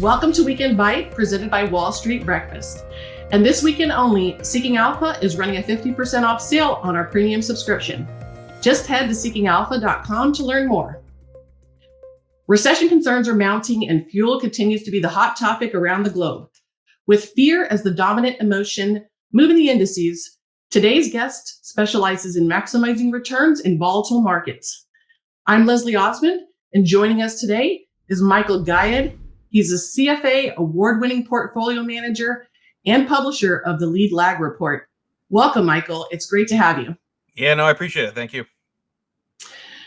Welcome to Weekend Bite, presented by Wall Street Breakfast. And this weekend only, Seeking Alpha is running a 50% off sale on our premium subscription. Just head to seekingalpha.com to learn more. Recession concerns are mounting and fuel continues to be the hot topic around the globe. With fear as the dominant emotion moving the indices, today's guest specializes in maximizing returns in volatile markets. I'm Leslie Osmond, and joining us today is Michael Guyed. He's a CFA award-winning portfolio manager and publisher of the Lead Lag Report. Welcome, Michael. It's great to have you. Yeah, no, I appreciate it. Thank you.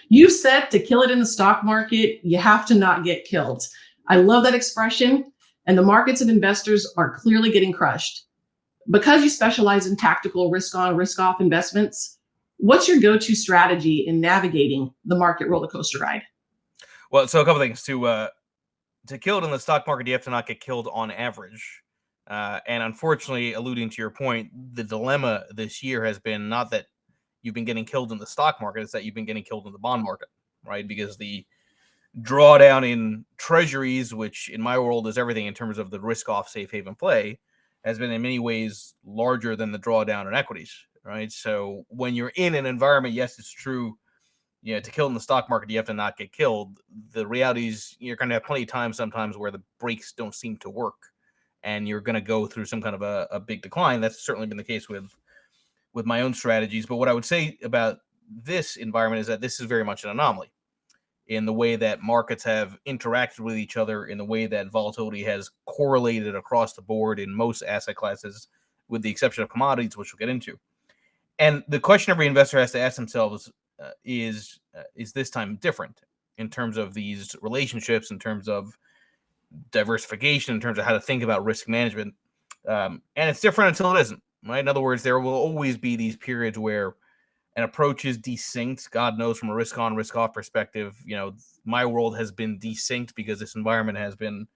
You said to kill it in the stock market, you have to not get killed. I love that expression, and the markets and investors are clearly getting crushed. Because you specialize in tactical risk-on, risk-off investments, what's your go-to strategy in navigating the market roller coaster ride? Well, so a couple things. To kill it in the stock market, you have to not get killed on average. And unfortunately, alluding to your point, the dilemma this year has been not that you've been getting killed in the stock market, it's that you've been getting killed in the bond market, right? Because the drawdown in treasuries, which in my world is everything in terms of the risk-off safe haven play, has been in many ways larger than the drawdown in equities, right? So when you're in an environment, yes, it's true, to kill in the stock market, you have to not get killed. The reality is you're going to have plenty of time sometimes where the brakes don't seem to work and you're going to go through some kind of a big decline. That's certainly been the case with my own strategies. But what I would say about this environment is that this is very much an anomaly in the way that markets have interacted with each other, in the way that volatility has correlated across the board in most asset classes, with the exception of commodities, which we'll get into. And the question every investor has to ask themselves is this time different in terms of these relationships, in terms of diversification, in terms of how to think about risk management? And it's different until it isn't, right? In other words, there will always be these periods where an approach is desynced. God knows, from a risk on, risk off perspective, my world has been desynced because this environment has been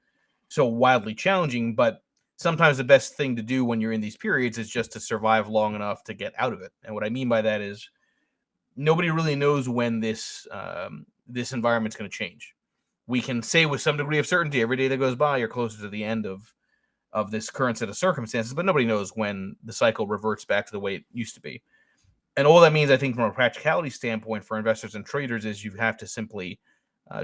so wildly challenging. But sometimes the best thing to do when you're in these periods is just to survive long enough to get out of it. And what I mean by that is nobody really knows when this environment's going to change. We can say with some degree of certainty every day that goes by, you're closer to the end of this current set of circumstances, but nobody knows when the cycle reverts back to the way it used to be. And all that means, I think, from a practicality standpoint for investors and traders, is you have to simply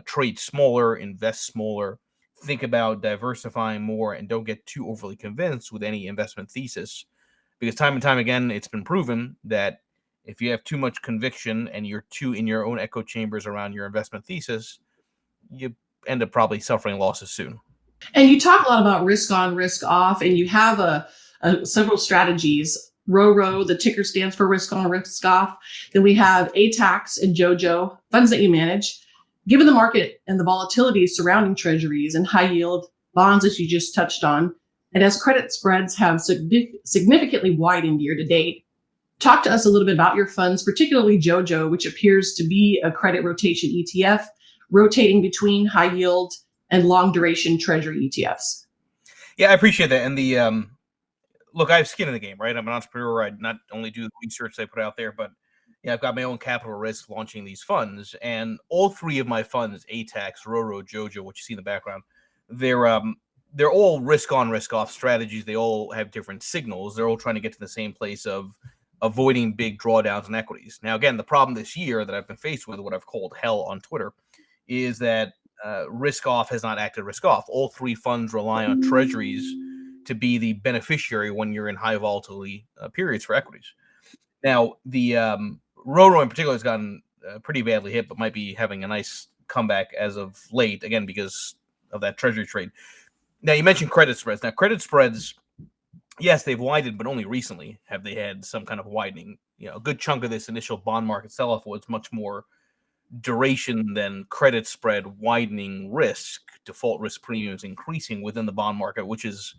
trade smaller, invest smaller, think about diversifying more, and don't get too overly convinced with any investment thesis. Because time and time again, it's been proven that if you have too much conviction and you're too in your own echo chambers around your investment thesis, you end up probably suffering losses soon. And you talk a lot about risk on, risk off, and you have several strategies. RORO, the ticker stands for risk on, risk off. Then we have ATAX and JOJO, funds that you manage. Given the market and the volatility surrounding treasuries and high yield bonds, as you just touched on, and as credit spreads have significantly widened year to date, talk to us a little bit about your funds, particularly JOJO, which appears to be a credit rotation ETF, rotating between high yield and long duration treasury ETFs. Yeah, I appreciate that. And the look, I have skin in the game, right? I'm an entrepreneur. I not only do the research they put out there, but I've got my own capital risk launching these funds. And all three of my funds, ATAX, RORO, JOJO, what you see in the background, they're all risk on, risk off strategies. They all have different signals. They're all trying to get to the same place of avoiding big drawdowns in equities. Now, again, the problem this year that I've been faced with, what I've called hell on Twitter, is that risk off has not acted risk off. All three funds rely on treasuries to be the beneficiary when you're in high volatility periods for equities. Now, the RORO in particular has gotten pretty badly hit, but might be having a nice comeback as of late, again, because of that treasury trade. Now, you mentioned credit spreads. Now, credit spreads, yes, they've widened, but only recently have they had some kind of widening. A good chunk of this initial bond market sell-off was much more duration than credit spread widening risk, default risk premiums increasing within the bond market, which is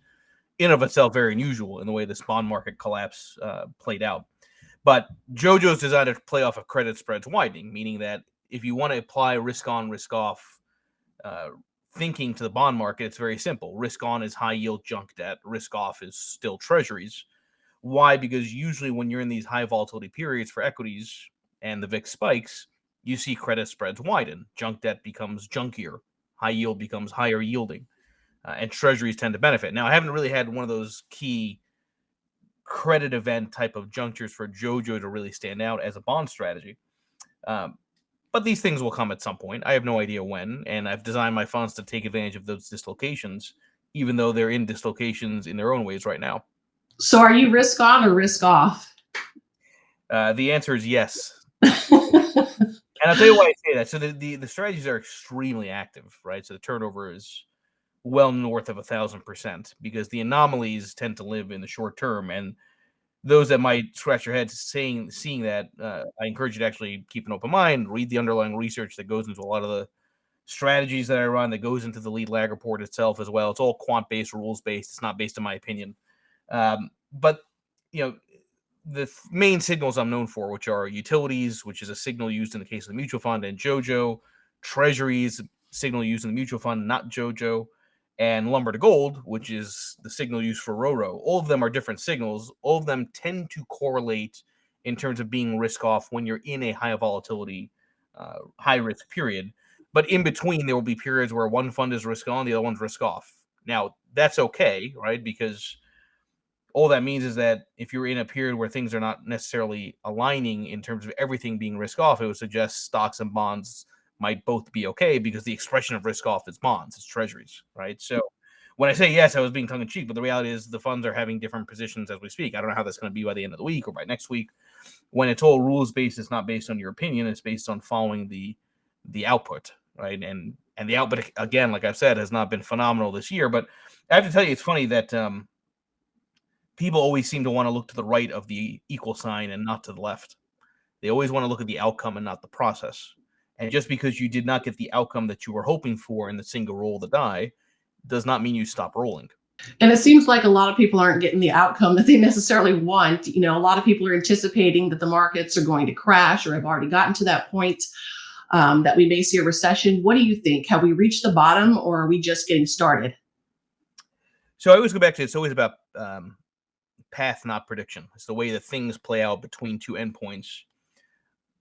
in of itself very unusual in the way this bond market collapse played out. But JOJO is designed to play off of credit spreads widening, meaning that if you want to apply risk on, risk off thinking to the bond market, it's very simple. Risk on is high yield junk debt. Risk off is still treasuries. Why? Because usually when you're in these high volatility periods for equities and the VIX spikes, you see credit spreads widen. Junk debt becomes junkier. High yield becomes higher yielding. and treasuries tend to benefit. Now, I haven't really had one of those key credit event type of junctures for JoJo to really stand out as a bond strategy. But these things will come at some point. I have no idea when, and I've designed my funds to take advantage of those dislocations, even though they're in dislocations in their own ways right now. So are you risk on or risk off? The answer is yes. And I'll tell you why I say that. So the strategies are extremely active, right? So the turnover is well north of 1,000% because the anomalies tend to live in the short term. And those that might scratch your head seeing that, I encourage you to actually keep an open mind, read the underlying research that goes into a lot of the strategies that I run, that goes into the lead lag report itself as well. It's all quant-based, rules-based. It's not based on my opinion. But, the main signals I'm known for, which are utilities, which is a signal used in the case of the mutual fund, and JoJo, treasuries, signal used in the mutual fund, not JoJo, and lumber to gold, which is the signal used for RoRo. All of them are different signals. All of them tend to correlate in terms of being risk off when you're in a high volatility, high risk period. But in between, there will be periods where one fund is risk on, the other one's risk off. Now, that's okay, right? Because all that means is that if you're in a period where things are not necessarily aligning in terms of everything being risk off, it would suggest stocks and bonds might both be okay because the expression of risk off is bonds, it's treasuries, right? So when I say yes, I was being tongue in cheek, but the reality is the funds are having different positions as we speak. I don't know how that's going to be by the end of the week or by next week. When it's all rules based, it's not based on your opinion, it's based on following the output, right? And the output, again, like I've said, has not been phenomenal this year. But I have to tell you, it's funny that people always seem to want to look to the right of the equal sign and not to the left. They always want to look at the outcome and not the process. And just because you did not get the outcome that you were hoping for in the single roll of the die does not mean you stop rolling. And it seems like a lot of people aren't getting the outcome that they necessarily want. A lot of people are anticipating that the markets are going to crash or have already gotten to that point, that we may see a recession. What do you think? Have we reached the bottom or are we just getting started? So I always go back to, it's always about path, not prediction. It's the way that things play out between two endpoints.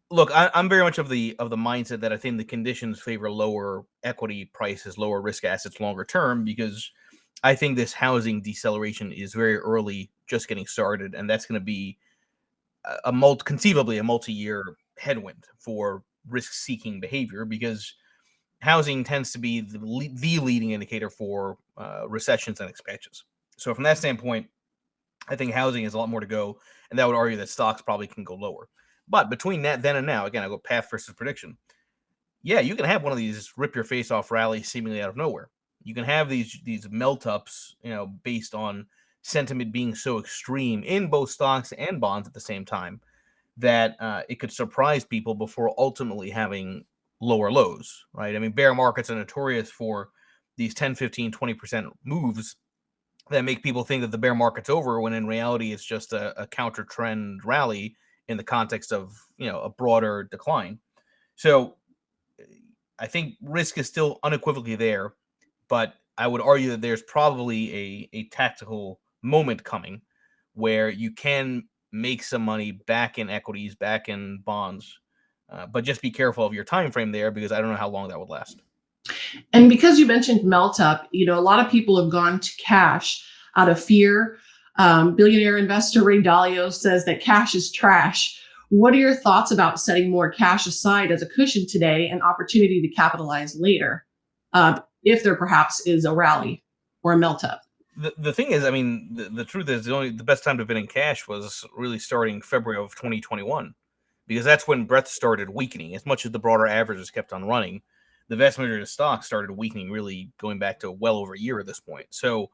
Look, I'm very much of the mindset that I think the conditions favor lower equity prices, lower risk assets longer term, because I think this housing deceleration is very early, just getting started, and that's going to be conceivably a multi-year headwind for risk-seeking behavior, because housing tends to be the leading indicator for recessions and expansions. So from that standpoint, I think housing has a lot more to go, and that would argue that stocks probably can go lower. But between that then and now, again, I go path versus prediction. Yeah, you can have one of these rip your face off rallies seemingly out of nowhere. You can have these melt ups, based on sentiment being so extreme in both stocks and bonds at the same time that it could surprise people before ultimately having lower lows, right? I mean, bear markets are notorious for these 10, 15, 20% moves that make people think that the bear market's over when in reality it's just a counter trend rally in the context of a broader decline. So I think risk is still unequivocally there, but I would argue that there's probably a tactical moment coming where you can make some money back in equities, back in bonds, but just be careful of your time frame there, because I don't know how long that would last. And because you mentioned melt up, a lot of people have gone to cash out of fear. Billionaire investor Ray Dalio says that cash is trash. What are your thoughts about setting more cash aside as a cushion today and opportunity to capitalize later, if there perhaps is a rally or a melt up? The thing is, I mean, the truth is the best time to have been in cash was really starting February of 2021, because that's when breadth started weakening. As much as the broader averages kept on running, the vast majority of stocks started weakening, really going back to well over a year at this point. So,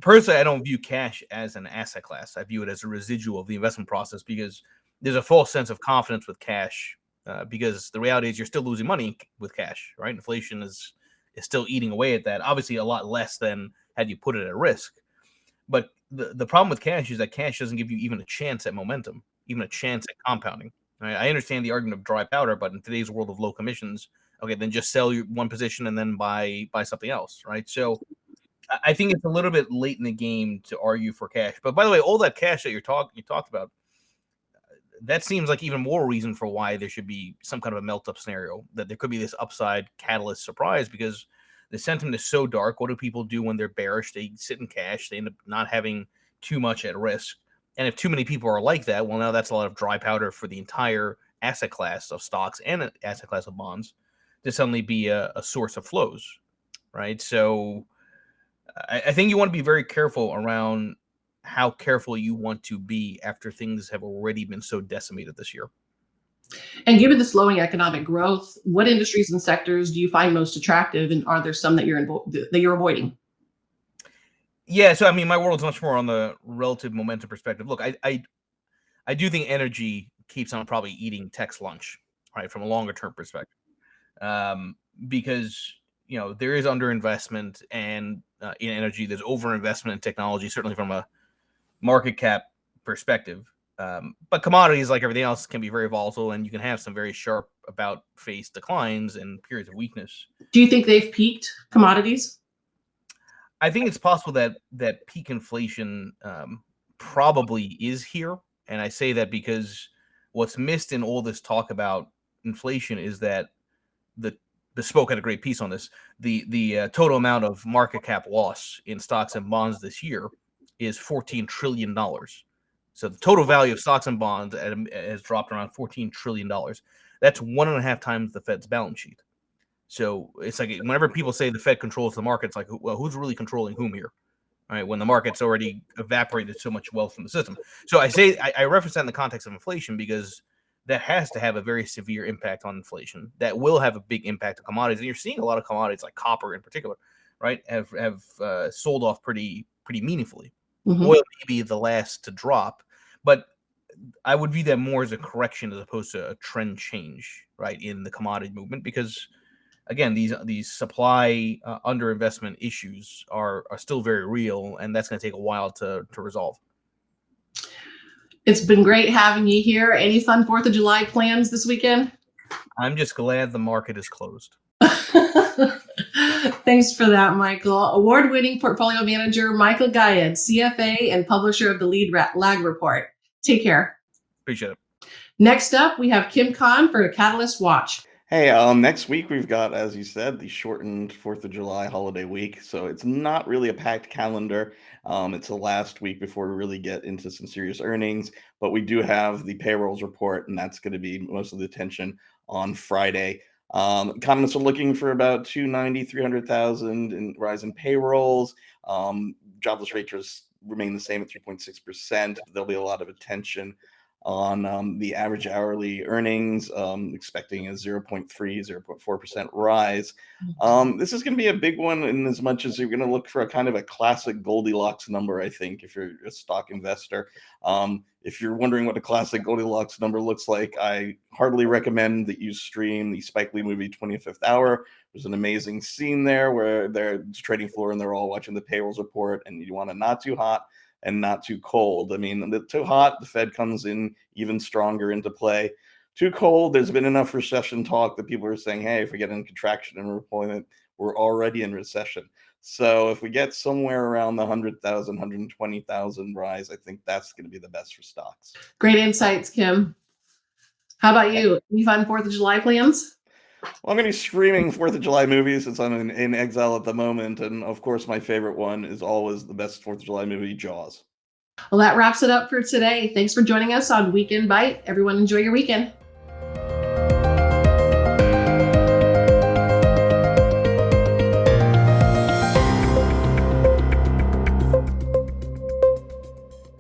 personally, I don't view cash as an asset class. I view it as a residual of the investment process, because there's a false sense of confidence with cash, because the reality is you're still losing money with cash, right? Inflation is still eating away at that. Obviously, a lot less than had you put it at risk. But the problem with cash is that cash doesn't give you even a chance at momentum, even a chance at compounding. Right? I understand the argument of dry powder, but in today's world of low commissions, okay, then just sell your one position and then buy something else, right? So I think it's a little bit late in the game to argue for cash. But by the way, all that cash that you talked about, that seems like even more reason for why there should be some kind of a melt up scenario, that there could be this upside catalyst surprise, because the sentiment is so dark. What do people do when they're bearish? They sit in cash. They end up not having too much at risk. And if too many people are like that, well, now that's a lot of dry powder for the entire asset class of stocks and an asset class of bonds to suddenly be a source of flows, right? So I think you want to be very careful around how careful you want to be after things have already been so decimated this year. And given the slowing economic growth, what industries and sectors do you find most attractive, and are there some that you're avoiding? Yeah, so I mean, my world's much more on the relative momentum perspective. Look, I do think energy keeps on probably eating tech's lunch, right, from a longer term perspective, because there is underinvestment and in energy, there's overinvestment in technology, certainly from a market cap perspective. But commodities, like everything else, can be very volatile, and you can have some very sharp about face declines and periods of weakness. Do you think they've peaked, commodities? I think it's possible that peak inflation probably is here, and I say that because what's missed in all this talk about inflation is that the Bespoke had a great piece on this. The total amount of market cap loss in stocks and bonds this year is $14 trillion. So the total value of stocks and bonds has dropped around $14 trillion. That's 1.5 times the Fed's balance sheet. So it's like whenever people say the Fed controls the market, it's like, well, who's really controlling whom here? All right, when the market's already evaporated so much wealth from the system. So I reference that in the context of inflation because that has to have a very severe impact on inflation. That will have a big impact on commodities. And you're seeing a lot of commodities like copper in particular, right, have sold off pretty meaningfully. Mm-hmm. Oil may be the last to drop, but I would view that more as a correction as opposed to a trend change, right, in the commodity movement because, again, these supply underinvestment issues are still very real, and that's going to take a while to resolve. It's been great having you here. Any fun 4th of July plans this weekend? I'm just glad the market is closed. Thanks for that, Michael. Award-winning portfolio manager Michael Gayed, CFA and publisher of the Lead Lag Report. Take care. Appreciate it. Next up, we have Kim Kahn for a Catalyst Watch. Hey, next week we've got, as you said, the shortened 4th of July holiday week. So it's not really a packed calendar. It's the last week before we really get into some serious earnings. But we do have the payrolls report, and that's going to be most of the attention on Friday. Economists are looking for about 290, 300,000 in rise in payrolls. Jobless rates remain the same at 3.6%. There'll be a lot of attention on the average hourly earnings, expecting a 0.3, 0.4% rise. This is going to be a big one in as much as you're going to look for a kind of a classic Goldilocks number, I think, if you're a stock investor. If you're wondering what a classic Goldilocks number looks like, I heartily recommend that you stream the Spike Lee movie 25th Hour. There's an amazing scene there where they're trading floor and they're all watching the payrolls report, and you want it not too hot and not too cold. I mean, too hot, the Fed comes in even stronger into play. Too cold, there's been enough recession talk that people are saying, hey, if we get in contraction and employment, we're already in recession. So if we get somewhere around the 100,000, 120,000 rise, I think that's going to be the best for stocks. Great insights, Kim. How about you? Any fun 4th of July plans? Well, I'm going to be streaming 4th of July movies since I'm in exile at the moment. And of course, my favorite one is always the best 4th of July movie, Jaws. Well, that wraps it up for today. Thanks for joining us on Weekend Bite. Everyone enjoy your weekend.